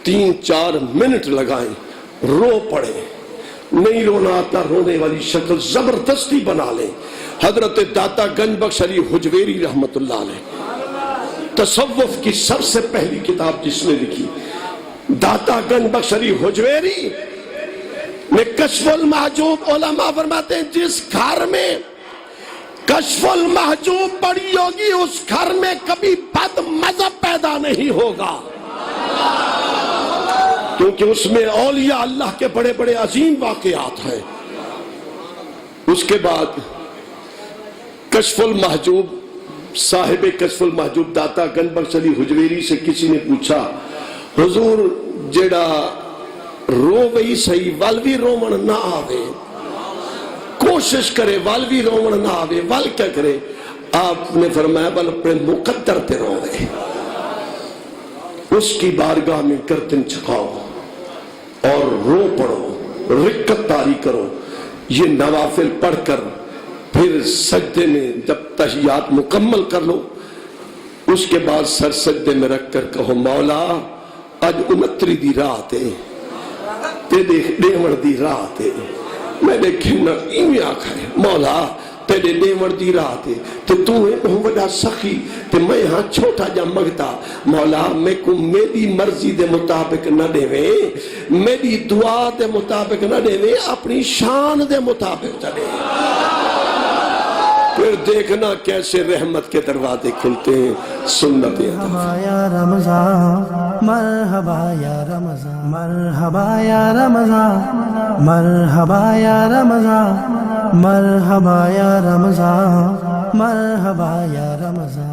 3-4 منٹ لگائیں، رو پڑیں. نہیں رونا آتا، رونے والی شکل زبردستی بنا لیں. حضرت داتا گنج بخش علی حجویری رحمت اللہ علیہ، تصوف کی سب سے پہلی کتاب جس نے لکھی، داتا گنج بخش علی حجویری میں کشف المحجوب، علماء فرماتے ہیں جس گھر میں کشف المحجوب پڑی ہوگی اس گھر میں کبھی بد مذہب پیدا نہیں ہوگا، کیونکہ اس میں اولیاء اللہ کے بڑے بڑے عظیم واقعات ہیں۔ اس کے بعد کشف المحجوب، صاحب کشف المحجوب داتا گنج بخش علی حجویری سے کسی نے پوچھا حضور جیڑا رو وہی صحیح والوی رومن نہ آوے، کوشش کرے والوی رومن نہ آوے، وال کیا کرے؟ آپ نے فرمایا بل اپنے مقدر تے روے، اس کی بارگاہ میں گردن جھکاؤ اور رو پڑھو، رکعت طاری کرو، یہ نوافل پڑھ کر پھر سجدے میں جب تحیات مکمل کر لو، اس کے بعد سر سجدے میں رکھ کر کہو مولا اج 29 دی رات ہے تیرے ڈیوڑ دی رات ہے، میں نے کہنا ایویں آکھا ہے مولا تیرے ڈیوڑ دی رات ہے تو تو ہے وڈا سخی تو میں ہاں چھوٹا جا مگتا، مولا میں کو میری مرضی دے مطابق نہ دے، میری دعا دے مطابق نہ دے، اپنی شان دے مطابق چلے، پھر دیکھنا کیسے رحمت کے دروازے کھلتے ہیں۔ سنت مرحبا یا رمضان، مرحبا یا رمضان، مرحبا یا رمضان، مرحبا یا رمضان، مرحبا یا رمضان، مرحبا یا رمضان۔